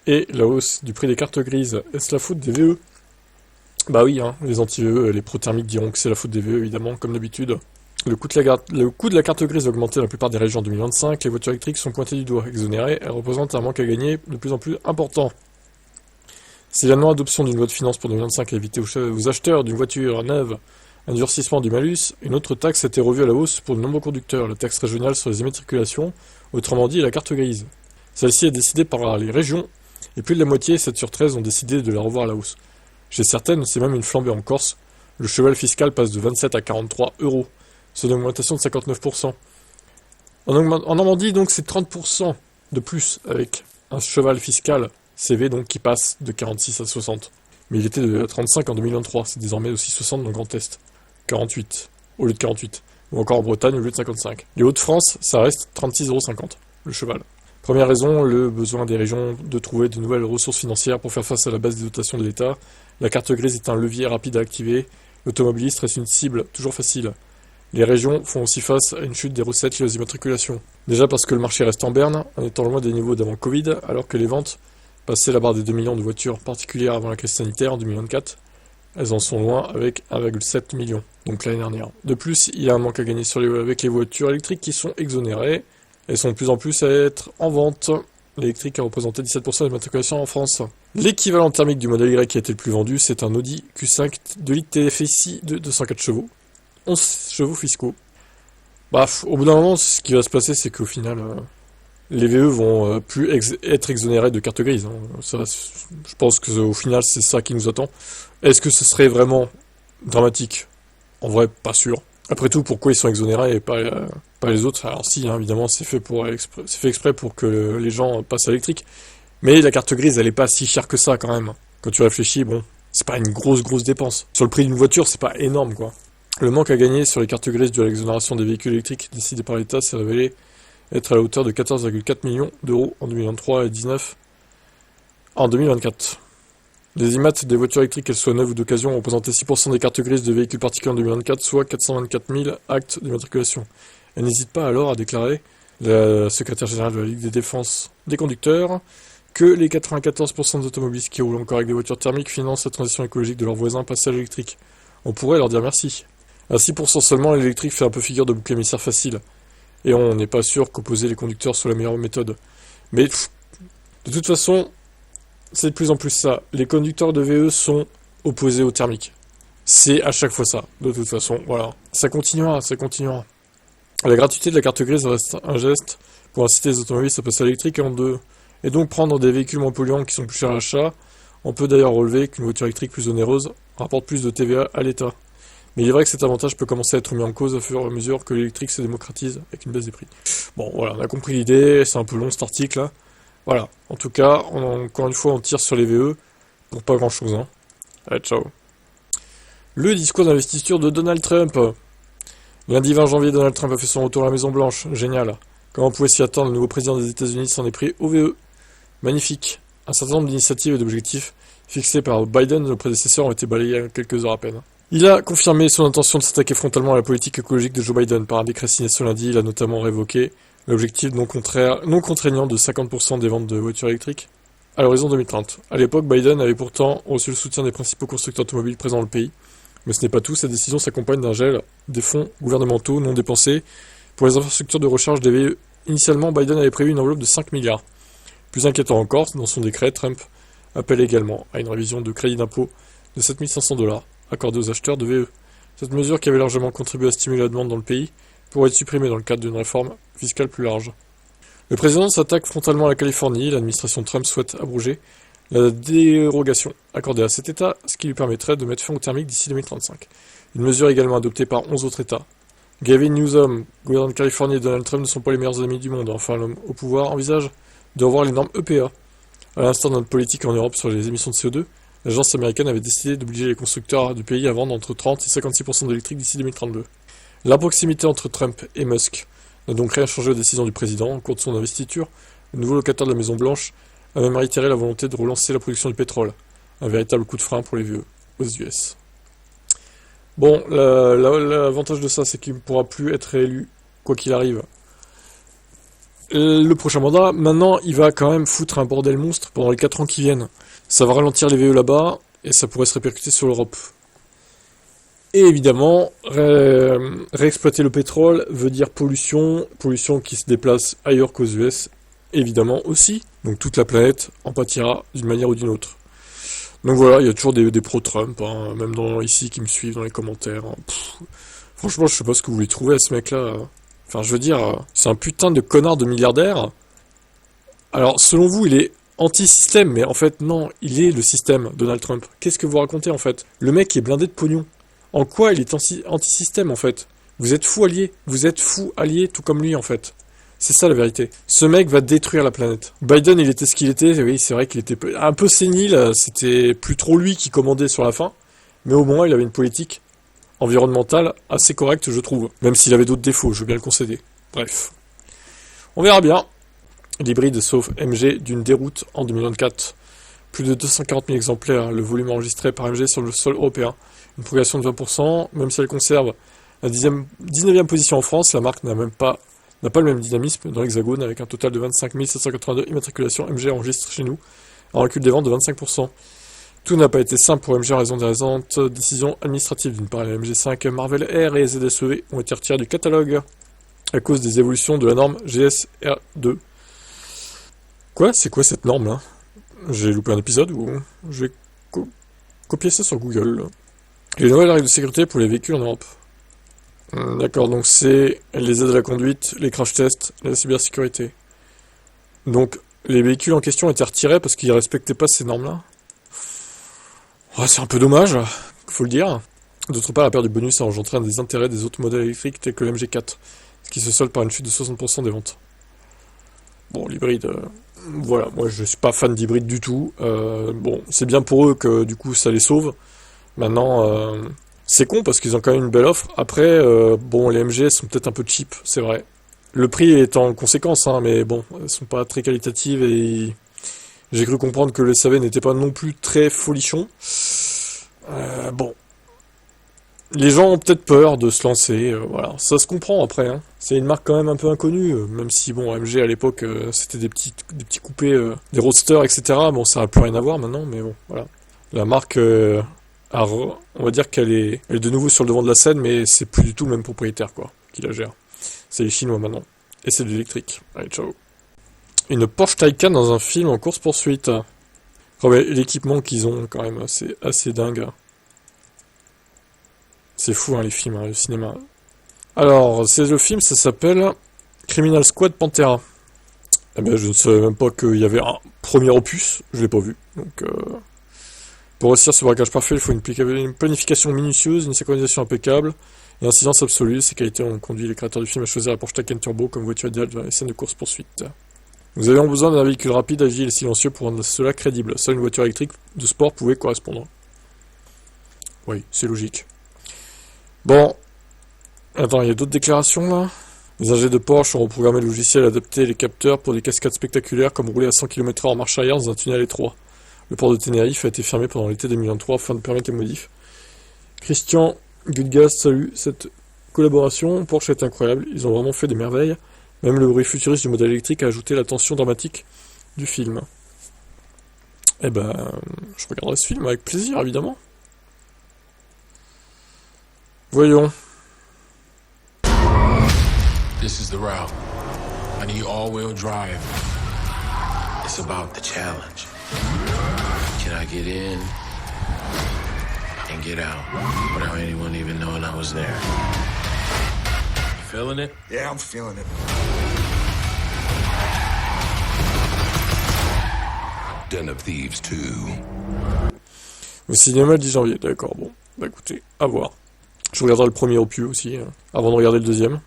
Et la hausse du prix des cartes grises, est-ce la faute des VE? Bah oui, hein, les anti-VE, les pro-thermiques diront que c'est la faute des VE, évidemment, comme d'habitude. Le coût de la carte grise a augmenté dans la plupart des régions en 2025, les voitures électriques sont pointées du doigt, exonérées, elles représentent un manque à gagner de plus en plus important. Si la non-adoption d'une loi de finances pour 2025 a évité aux acheteurs d'une voiture neuve un durcissement du malus, une autre taxe a été revue à la hausse pour de nombreux conducteurs, la taxe régionale sur les immatriculations, autrement dit la carte grise. Celle-ci est décidée par les régions, et plus de la moitié, 7 sur 13, ont décidé de la revoir à la hausse. Chez certaines, c'est même une flambée en Corse, le cheval fiscal passe de 27 à 43 euros. C'est une augmentation de 59%. En Normandie, donc, c'est 30% de plus avec un cheval fiscal CV donc qui passe de 46 à 60. Mais il était de 35 en 2023, c'est désormais aussi 60 dans le Grand Est. 48 au lieu de 48. Ou encore en Bretagne au lieu de 55. Les Hauts-de-France, ça reste 36,50 € le cheval. Première raison, le besoin des régions de trouver de nouvelles ressources financières pour faire face à la baisse des dotations de l'État. La carte grise est un levier rapide à activer. L'automobiliste reste une cible toujours facile. Les régions font aussi face à une chute des recettes liées aux immatriculations. Déjà parce que le marché reste en berne, en étant loin des niveaux d'avant Covid, alors que les ventes passaient la barre des 2 millions de voitures particulières avant la crise sanitaire en 2024. Elles en sont loin avec 1,7 million, donc l'année dernière. De plus, il y a un manque à gagner avec les voitures électriques qui sont exonérées. Elles sont de plus en plus à être en vente. L'électrique a représenté 17% des immatriculations en France. L'équivalent thermique du modèle Y qui a été le plus vendu, c'est un Audi Q5 de litre TFSI de 204 chevaux. 11 chevaux fiscaux. Bref, au bout d'un moment, ce qui va se passer, c'est qu'au final, les VE vont plus être exonérés de carte grise. Hein. Ça, je pense qu'au final, c'est ça qui nous attend. Est-ce que ce serait vraiment dramatique? En vrai, pas sûr. Après tout, pourquoi ils sont exonérés et pas les autres? Alors si, hein, évidemment, c'est fait exprès pour que les gens passent à l'électrique. Mais la carte grise, elle est pas si chère que ça quand même. Quand tu réfléchis, bon, c'est pas une grosse dépense. Sur le prix d'une voiture, c'est pas énorme, quoi. Le manque à gagner sur les cartes grises dû à l'exonération des véhicules électriques décidés par l'État s'est révélé être à la hauteur de 14,4 millions d'euros en 2023 et 19 en 2024. Les IMAT des voitures électriques, qu'elles soient neuves ou d'occasion, ont représenté 6% des cartes grises de véhicules particuliers en 2024, soit 424 000 actes d'immatriculation. Elle n'hésite pas alors à déclarer, la secrétaire générale de la Ligue des défenses des conducteurs, que les 94% des automobilistes qui roulent encore avec des voitures thermiques financent la transition écologique de leurs voisins passés à l'électrique. On pourrait leur dire merci. À 6% seulement, l'électrique fait un peu figure de bouc émissaire facile. Et on n'est pas sûr qu'opposer les conducteurs soit la meilleure méthode. Mais de toute façon, c'est de plus en plus ça. Les conducteurs de VE sont opposés aux thermiques. C'est à chaque fois ça, de toute façon. Voilà. Ça continuera. La gratuité de la carte grise reste un geste pour inciter les automobilistes à passer à l'électrique et donc prendre des véhicules moins polluants qui sont plus chers à l'achat. On peut d'ailleurs relever qu'une voiture électrique plus onéreuse rapporte plus de TVA à l'État. Mais il est vrai que cet avantage peut commencer à être mis en cause au fur et à mesure que l'électrique se démocratise avec une baisse des prix. Bon, voilà, on a compris l'idée, c'est un peu long cet article, là. Voilà, en tout cas, encore une fois, on tire sur les VE pour pas grand-chose. Hein. Allez, ciao. Le discours d'investiture de Donald Trump. Lundi 20 janvier, Donald Trump a fait son retour à la Maison-Blanche. Génial. Comme on pouvait s'y attendre, le nouveau président des États-Unis s'en est pris au VE. Magnifique. Un certain nombre d'initiatives et d'objectifs fixés par Biden, le prédécesseur, ont été balayés en quelques heures à peine. Il a confirmé son intention de s'attaquer frontalement à la politique écologique de Joe Biden. Par un décret signé ce lundi, il a notamment révoqué l'objectif non contraignant de 50% des ventes de voitures électriques à l'horizon 2030. À l'époque, Biden avait pourtant reçu le soutien des principaux constructeurs automobiles présents dans le pays. Mais ce n'est pas tout, cette décision s'accompagne d'un gel des fonds gouvernementaux non dépensés pour les infrastructures de recharge des VE. Initialement, Biden avait prévu une enveloppe de 5 milliards. Plus inquiétant encore, dans son décret, Trump appelle également à une révision de crédit d'impôt de 7 500 $ accordée aux acheteurs de VE. Cette mesure, qui avait largement contribué à stimuler la demande dans le pays, pourrait être supprimée dans le cadre d'une réforme fiscale plus large. Le président s'attaque frontalement à la Californie. L'administration Trump souhaite abroger la dérogation accordée à cet État, ce qui lui permettrait de mettre fin au thermique d'ici 2035. Une mesure également adoptée par 11 autres États. Gavin Newsom, gouverneur de Californie, et Donald Trump ne sont pas les meilleurs amis du monde. Enfin, l'homme au pouvoir envisage de revoir les normes EPA. À l'instar de notre politique en Europe sur les émissions de CO2, l'agence américaine avait décidé d'obliger les constructeurs du pays à vendre entre 30 et 56% d'électrique d'ici 2032. La proximité entre Trump et Musk n'a donc rien changé aux décisions du président. Au cours de son investiture, le nouveau locataire de la Maison-Blanche a même réitéré la volonté de relancer la production du pétrole. Un véritable coup de frein pour les vieux aux US. Bon, l'avantage de ça, c'est qu'il ne pourra plus être réélu, quoi qu'il arrive. le prochain mandat, maintenant, il va quand même foutre un bordel monstre pendant les 4 ans qui viennent. Ça va ralentir les VE là-bas, et ça pourrait se répercuter sur l'Europe. Et évidemment, réexploiter le pétrole veut dire pollution, pollution qui se déplace ailleurs qu'aux US, évidemment aussi. Donc toute la planète en pâtira d'une manière ou d'une autre. Donc voilà, il y a toujours des pro-Trump, hein, même ici qui me suivent dans les commentaires. Hein. Franchement, je sais pas ce que vous voulez trouver à ce mec-là. Enfin, je veux dire, c'est un putain de connard de milliardaire. Alors, selon vous, il est anti-système, mais en fait, non, il est le système, Donald Trump. Qu'est-ce que vous racontez, en fait? Le mec est blindé de pognon. En quoi il est anti-système, en fait? Vous êtes fou allié. Vous êtes fou allié, tout comme lui, en fait. C'est ça, la vérité. Ce mec va détruire la planète. Biden, il était ce qu'il était. Oui, c'est vrai qu'il était un peu sénile. C'était plus trop lui qui commandait sur la fin. Mais au moins, il avait une politique environnementale assez correcte, je trouve. Même s'il avait d'autres défauts, je veux bien le concéder. Bref. On verra bien. L'hybride sauve MG d'une déroute en 2024. Plus de 240 000 exemplaires, le volume enregistré par MG sur le sol européen. Une progression de 20%, même si elle conserve la 19e position en France, la marque n'a pas le même dynamisme dans l'Hexagone, avec un total de 25 782 immatriculations. MG enregistre chez nous un recul des ventes de 25%. Tout n'a pas été simple pour MG en raison des récentes décisions administratives. D'une part, les MG5, Marvel Air et ZSEV ont été retirés du catalogue à cause des évolutions de la norme GSR2. Quoi? C'est quoi cette norme là? J'ai loupé un épisode ou je vais copier ça sur Google là. Les nouvelles règles de sécurité pour les véhicules en Europe. D'accord, donc c'est les aides à la conduite, les crash tests, la cybersécurité. Donc les véhicules en question étaient retirés parce qu'ils ne respectaient pas ces normes-là. Oh, c'est un peu dommage, faut le dire. D'autre part, la perte du bonus a engendré un des intérêts des autres modèles électriques tels que l'MG4, ce qui se solde par une chute de 60% des ventes. Bon, l'hybride, voilà, moi je suis pas fan d'hybride du tout. Bon, c'est bien pour eux que du coup ça les sauve. Maintenant, c'est con parce qu'ils ont quand même une belle offre. Après, bon, les MG sont peut-être un peu cheap, c'est vrai. Le prix est en conséquence, hein, mais bon, elles sont pas très qualitatives et j'ai cru comprendre que le SAV n'était pas non plus très folichon. Bon. Les gens ont peut-être peur de se lancer, voilà. Ça se comprend après, hein. C'est une marque quand même un peu inconnue, même si, bon, MG à l'époque, c'était des petits coupés, des roadsters, etc. Bon, ça n'a plus rien à voir maintenant, mais bon, voilà. La marque, on va dire qu'elle est de nouveau sur le devant de la scène, mais c'est plus du tout le même propriétaire, quoi, qui la gère. C'est les Chinois maintenant. Et c'est de l'électrique. Allez, ciao. Une Porsche Taycan dans un film en course-poursuite. Oh, mais l'équipement qu'ils ont, quand même, c'est assez dingue. C'est fou, hein, les films, hein, le cinéma. Alors, c'est le film, ça s'appelle Criminal Squad Pantera. Eh ben, je ne savais même pas qu'il y avait un premier opus, je l'ai pas vu. Donc, pour réussir ce braquage parfait, il faut une planification minutieuse, une synchronisation impeccable et un silence absolu. Ces qualités ont conduit les créateurs du film à choisir la Porsche Taycan Turbo comme voiture idéale dans les scènes de course-poursuite. Nous avions besoin d'un véhicule rapide, agile et silencieux pour rendre cela crédible. Seule une voiture électrique de sport pouvait correspondre. Oui, c'est logique. Bon. Attends, il y a d'autres déclarations là? Les ingénieurs de Porsche ont reprogrammé le logiciel adapté les capteurs pour des cascades spectaculaires comme rouler à 100 km/h en marche arrière dans un tunnel étroit. Le port de Tenerife a été fermé pendant l'été 2023 afin de permettre les modifs. Christian Gudgas salue cette collaboration. Porsche est incroyable, ils ont vraiment fait des merveilles. Même le bruit futuriste du modèle électrique a ajouté la tension dramatique du film. Eh ben, je regarderai ce film avec plaisir, évidemment. Voyons. This is the route. I need all-wheel drive. It's about the challenge. Can I get in and get out without anyone even knowing I was there? You feeling it? Yeah, I'm feeling it. Den of Thieves 2. Au cinéma le 10 janvier, d'accord, bon. Bah écoutez, à voir. Je regarderai le premier opus aussi, avant de regarder le deuxième.